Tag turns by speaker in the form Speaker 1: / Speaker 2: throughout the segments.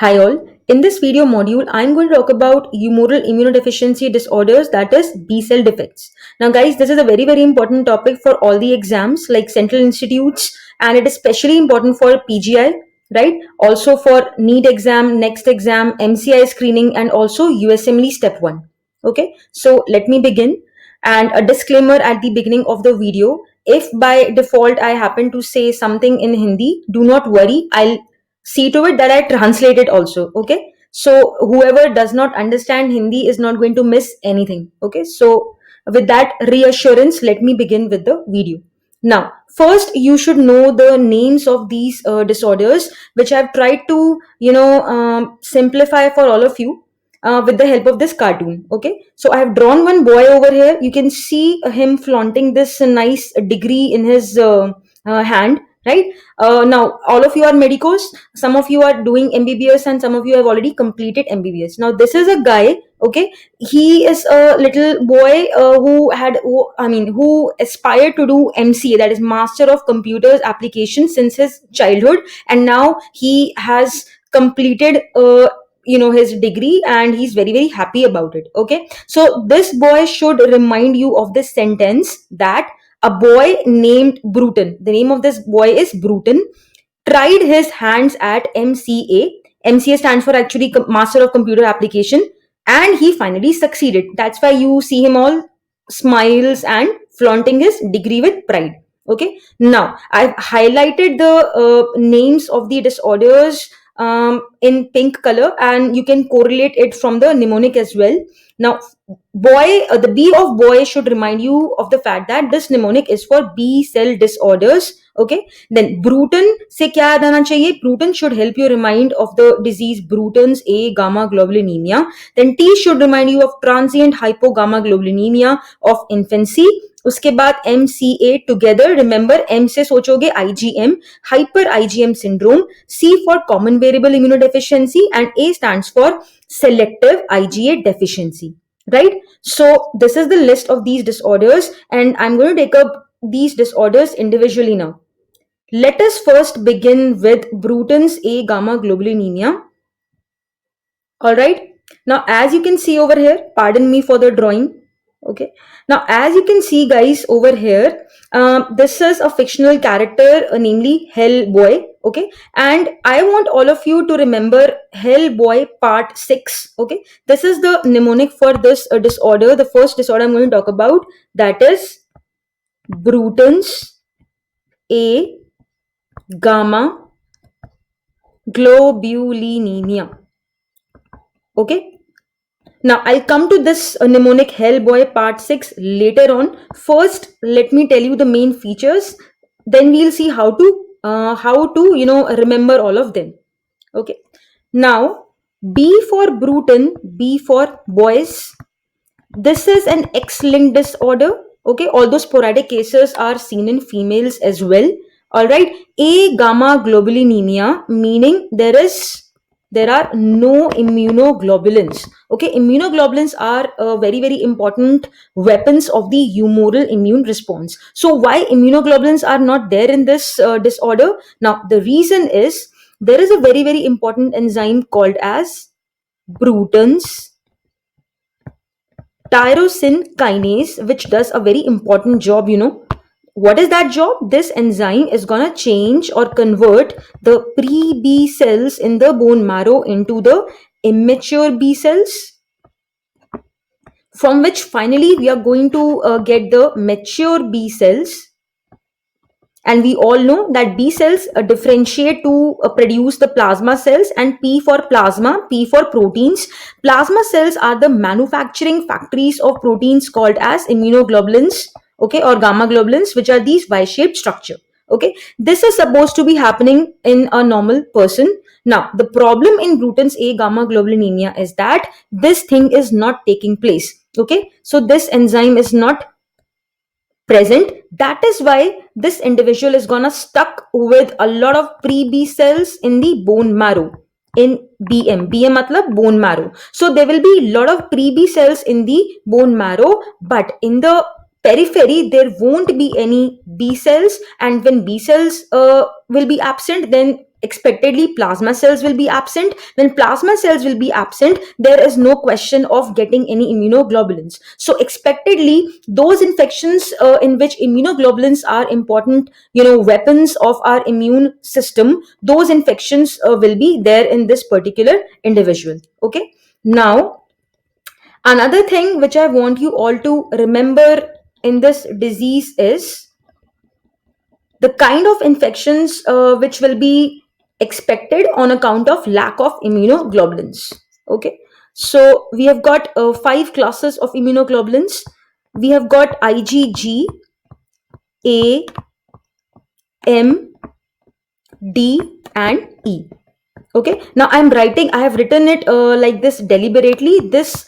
Speaker 1: Hi all. In this video module, I'm going to talk about humoral immunodeficiency disorders, that is B cell defects. Now guys, this is a very important topic for all the exams like central institutes, and it is especially important for PGI, right? Also for NEET exam, next exam, MCI screening, and also USMLE step 1. Okay, so let me begin. And a disclaimer at the beginning of the video: if by default I happen to say something in Hindi, do not worry, I'll see to it that I translate it also. Okay, so whoever does not understand Hindi is not going to miss anything. Okay, so with that reassurance, let me begin with the video. Now, first you should know the names of these disorders, which I've tried to simplify for all of you with the help of this cartoon. Okay, so I have drawn one boy over here. You can see him flaunting this nice degree in his hand, right? Now all of you are medicos, some of you are doing MBBS, and some of you have already completed MBBS. Now this is a guy, okay, he is a little boy who aspired to do MCA, that is Master of Computers Application, since his childhood, and now he has completed his degree, and he's very happy about it. Okay, so this boy should remind you of this sentence that a boy named Bruton, the name of this boy is Bruton, tried his hands at MCA. MCA stands for actually Master of Computer Application, and he finally succeeded. That's why you see him all smiles and flaunting his degree with pride. Okay, now I've highlighted the names of the disorders in pink color, and you can correlate it from the mnemonic as well. Now the B of boy should remind you of the fact that this mnemonic is for B cell disorders. Okay, then Bruton से क्या याद आना चाहिए? Bruton should help you remind of the disease Bruton's A gamma globulinemia. Then T should remind you of transient hypogammaglobulinemia of infancy. उसके बाद MCA together, remember M से सोचोगे IgM, hyper IgM syndrome. C for common variable immunodeficiency, and A stands for selective IgA deficiency. Right? So this is the list of these disorders, and I'm going to take up these disorders individually now. Let us first begin with Bruton's A gamma globulinemia. Alright, now as you can see over here, pardon me for the drawing. Okay, now as you can see guys over here, this is a fictional character, namely Hellboy. Okay, and I want all of you to remember Hellboy part 6. Okay, this is the mnemonic for this disorder. The first disorder I'm going to talk about, that is Bruton's A gamma globulinemia. Okay, now I'll come to this mnemonic Hellboy part 6 later on. First, let me tell you the main features, then we'll see how to remember all of them. Okay, now B for Bruton, B for boys. This is an X-linked disorder. Okay, although sporadic cases are seen in females as well. All right, A gamma globulinemia, meaning there are no immunoglobulins. Okay, immunoglobulins are very important weapons of the humoral immune response. So why immunoglobulins are not there in this disorder? Now the reason is there is a very important enzyme called as Bruton's tyrosine kinase, which does a very important job. What is that job? This enzyme is gonna change or convert the pre-B cells in the bone marrow into the immature B cells, from which finally we are going to get the mature B cells. And we all know that B cells differentiate to produce the plasma cells, and P for plasma, P for proteins. Plasma cells are the manufacturing factories of proteins called as immunoglobulins, okay, or gamma globulins, which are these Y-shaped structure. Okay, this is supposed to be happening in a normal person. Now, the problem in Bruton's A gamma globulinemia is that this thing is not taking place. Okay, so this enzyme is not present. That is why this individual is gonna stuck with a lot of pre-B cells in the bone marrow, in BM matlab bone marrow. So there will be a lot of pre-B cells in the bone marrow, but in the periphery there won't be any B cells, and when B cells will be absent, then expectedly plasma cells will be absent. When plasma cells will be absent, there is no question of getting any immunoglobulins. So expectedly, those infections in which immunoglobulins are important, weapons of our immune system, those infections will be there in this particular individual. Okay. Now, another thing which I want you all to remember in this disease is the kind of infections which will be expected on account of lack of immunoglobulins. Okay, so we have got 5 classes of immunoglobulins. We have got IgG, A, M, D, and E. Okay, now I have written it like this deliberately. This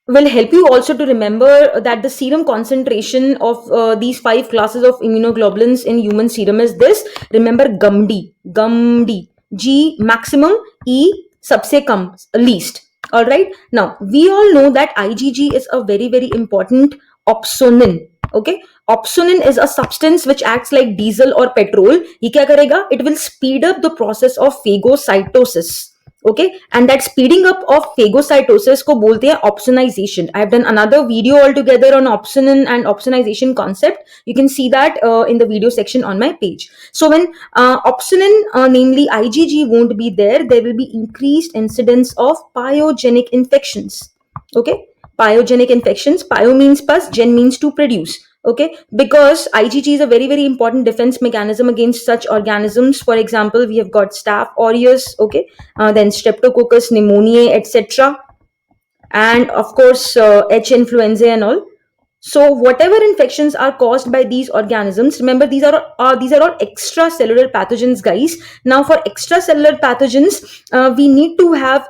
Speaker 1: will help you also to remember that the serum concentration of these 5 classes of immunoglobulins in human serum is this. Remember, GUMD, G maximum, E सबसे कम, least. All right, now we all know that IgG is a very very important opsonin. Okay, opsonin is a substance which acts like diesel or petrol. ये क्या करेगा? It will speed up the process of phagocytosis. Okay, and that speeding up of phagocytosis को बोलते हैं opsonization. I have done another video altogether on opsonin and opsonization concept. You can see that in the video section on my page. So when opsonin, namely IgG, won't be there, there will be increased incidence of pyogenic infections. Okay, pyogenic infections. Pyo means pus, gen means to produce. Okay, because IgG is a very very important defense mechanism against such organisms. For example, we have got Staph aureus, okay, then Streptococcus pneumoniae, etc., and of course H influenzae and all. So whatever infections are caused by these organisms, remember these are all extracellular pathogens, guys. Now for extracellular pathogens, we need to have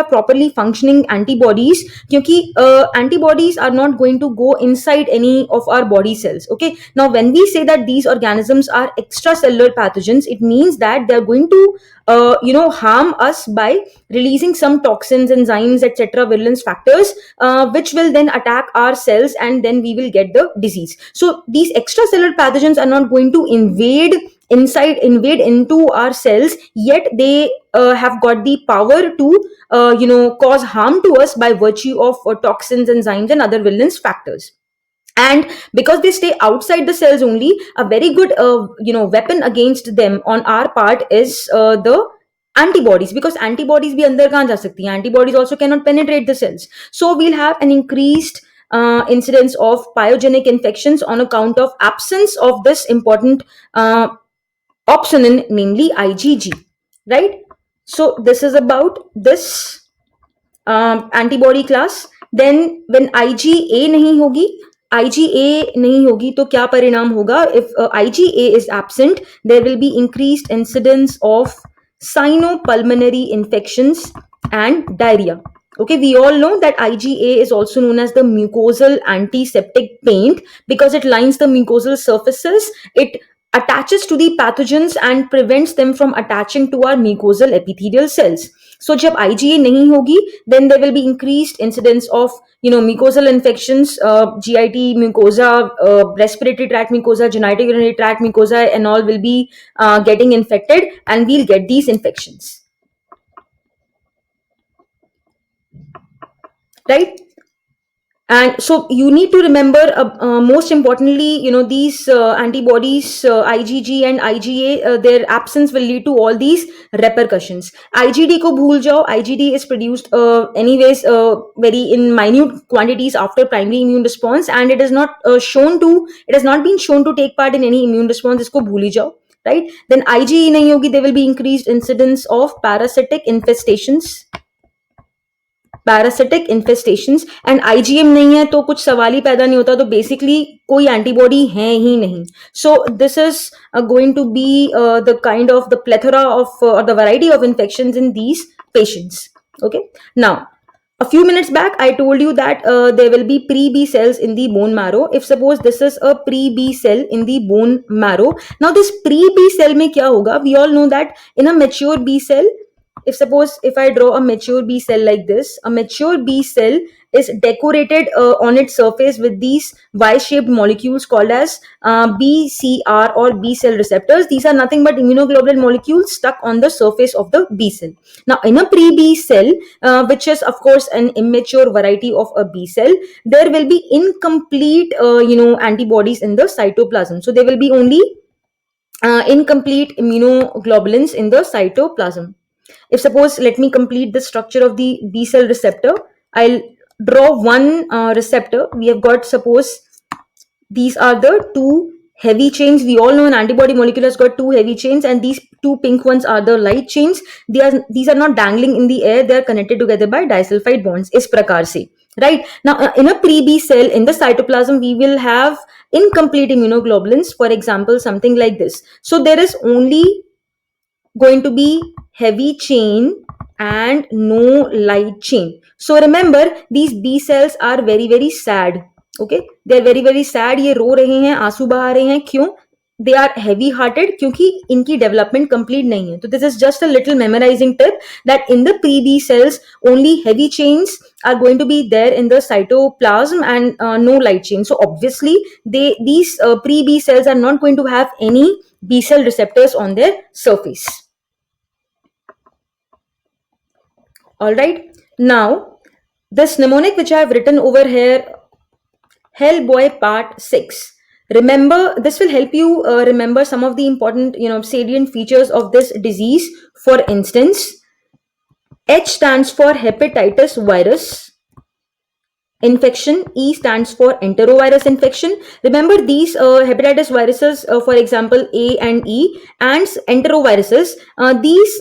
Speaker 1: properly functioning antibodies, because antibodies are not going to go inside any of our body cells. Okay, now when we say that these organisms are extracellular pathogens, it means that they are going to harm us by releasing some toxins, enzymes, etc., virulence factors, which will then attack our cells, and then we will get the disease. So these extracellular pathogens are not going to invade into our cells, yet they have got the power to cause harm to us by virtue of toxins, enzymes, and other virulence factors. And because they stay outside the cells only, a very good weapon against them on our part is the antibodies, because antibodies bhi andar kahan ja sakti hain, antibodies also cannot penetrate the cells. So we'll have an increased incidence of pyogenic infections on account of absence of this important opsonin, namely IgG, right? So this is about this antibody class. Then when IgA नहीं होगी तो क्या परिणाम होगा? If IgA is absent, there will be increased incidence of cyanopulmonary infections and diarrhea. Okay, we all know that IgA is also known as the mucosal antiseptic paint because it lines the mucosal surfaces. It attaches to the pathogens and prevents them from attaching to our mucosal epithelial cells. So जब IgA नहीं होगी, then there will be increased incidence of mucosal infections, GIT mucosa, respiratory tract mucosa, genitourinary tract mucosa, and all will be getting infected, and we'll get these infections, right? And so you need to remember, most importantly, these antibodies, IgG and IgA, their absence will lead to all these repercussions. IgD ko bhul jao. IgD is produced anyways very in minute quantities after primary immune response, and it has not been shown to take part in any immune response. Isko bhul hi jao, right? Then IgE nahi hogi, there will be increased incidence of parasitic infestations, and IgM नहीं है तो कुछ सवाल ही पैदा नहीं होता, तो basically कोई एंटीबॉडी है ही नहीं. So this is going to be the kind of the plethora of or the variety of infections in these patients. Okay, now a few minutes back I told you that there will be pre-B cells in the bone marrow. If suppose this is a pre-B cell in the bone marrow, now this pre-B cell में क्या होगा? We all know that in a mature B cell, if I draw a mature B cell like this, a mature B cell is decorated on its surface with these Y-shaped molecules called as BCR or B cell receptors. These are nothing but immunoglobulin molecules stuck on the surface of the B cell. Now, in a pre-B cell, which is of course an immature variety of a B cell, there will be incomplete, antibodies in the cytoplasm. So there will be only incomplete immunoglobulins in the cytoplasm. If suppose, let me complete the structure of the B cell receptor. I'll draw one receptor. We have got, suppose, these are the two heavy chains. We all know an antibody molecule has got two heavy chains, and these two pink ones are the light chains. These are not dangling in the air. They are connected together by disulfide bonds. इस प्रकार से, right? Now, in a pre-B cell in the cytoplasm, we will have incomplete immunoglobulins. For example, something like this. So there is only going to be heavy chain and no light chain. So remember, these B cells are very very sad. Okay, they are very very sad. ये रो रहे हैं, आंसू बहा रहे हैं. क्यों? They are heavy hearted क्योंकि इनकी development complete नहीं है. So this is just a little memorizing tip that in the pre-B cells only heavy chains are going to be there in the cytoplasm and no light chain. So obviously these pre-B cells are not going to have any B cell receptors on their surface. All right. Now, this mnemonic which I have written over here, Hellboy Part 6. Remember, this will help you remember some of the important, salient features of this disease. For instance, H stands for hepatitis virus infection. E stands for enterovirus infection. Remember these hepatitis viruses, for example, A and E, and enteroviruses. These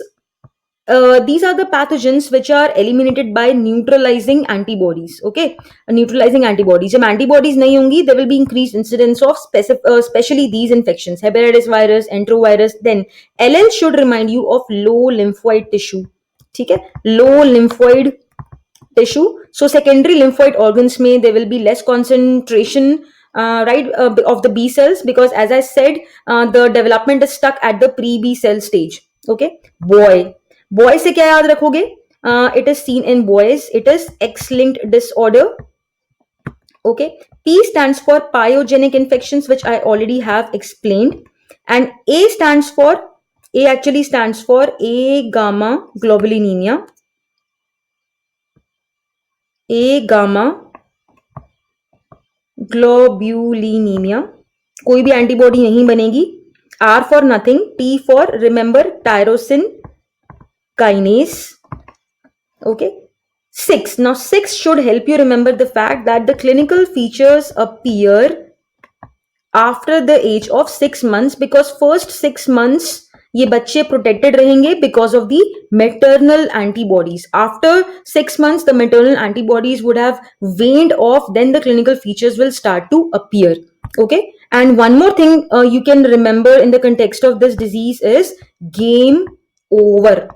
Speaker 1: are the pathogens which are eliminated by neutralizing antibodies. Okay, neutralizing antibodies. जब antibodies नहीं होंगी, there will be increased incidence of especially these infections, hepatitis virus, enterovirus. Then LL should remind you of low lymphoid tissue. ठीक है, low lymphoid tissue. So secondary lymphoid organs में there will be less concentration, of the B cells, because as I said, the development is stuck at the pre-B cell stage. Okay, boy से क्या याद रखोगे? It is seen in boys. It is X-linked disorder. Okay, P stands for pyogenic infections, which I already have explained, and A actually stands for A gamma globulinemia. A gamma globulinemia. कोई भी antibody नहीं बनेगी. R for nothing. T for, remember, tyrosine kinase. Okay. 6. Now 6 should help you remember the fact that the clinical features appear after the age of 6 months, because first 6 months ये बच्चे protected रहेंगे because of the maternal antibodies. After 6 months, the maternal antibodies would have waned off. Then the clinical features will start to appear. Okay. And one more thing you can remember in the context of this disease is game over.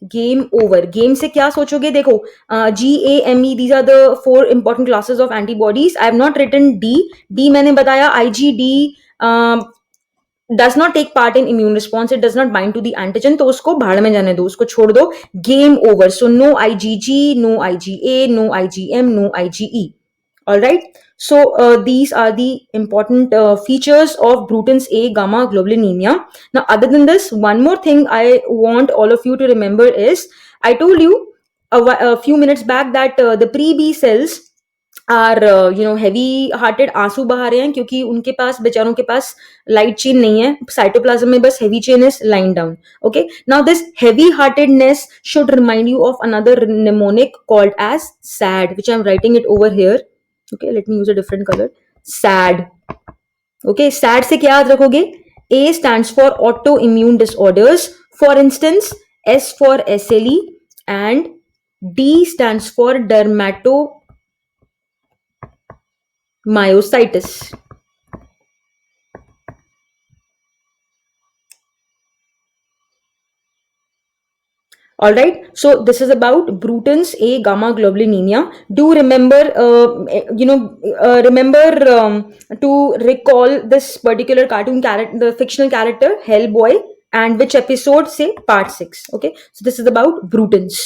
Speaker 1: Game over. Game से क्या सोचोगे? देखो, GAME, these are the 4 important classes of antibodies. I have not written D. D मैंने बताया, IgD does not take part in immune response. It does not bind to the antigen. तो उसको भाड़ में जाने दो, उसको छोड़ दो. Game over. So no IgG, no IgA, no IgM, no IgE. All right. So these are the important features of Bruton's A gamma globulinemia. Now, other than this, one more thing I want all of you to remember is, I told you a few minutes back that the pre-B cells are heavy hearted, आंसू बहा रहे हैं क्योंकि उनके पास, बेचारों के पास light chain नहीं है. Cytoplasm में बस heavy chain is lying down. Okay. Now this heavy heartedness should remind you of another mnemonic called as SAD, which I'm writing it over here. Okay, let me use a different color. SAD. Okay, SAD से क्या याद रखोगे? A stands for autoimmune disorders. For instance, S for SLE, and D stands for dermatomyositis. All right. So this is about Bruton's A gamma globulinemia. Do remember, to recall this particular cartoon character, the fictional character Hellboy, and which episode? Say part 6. Okay. So this is about Bruton's.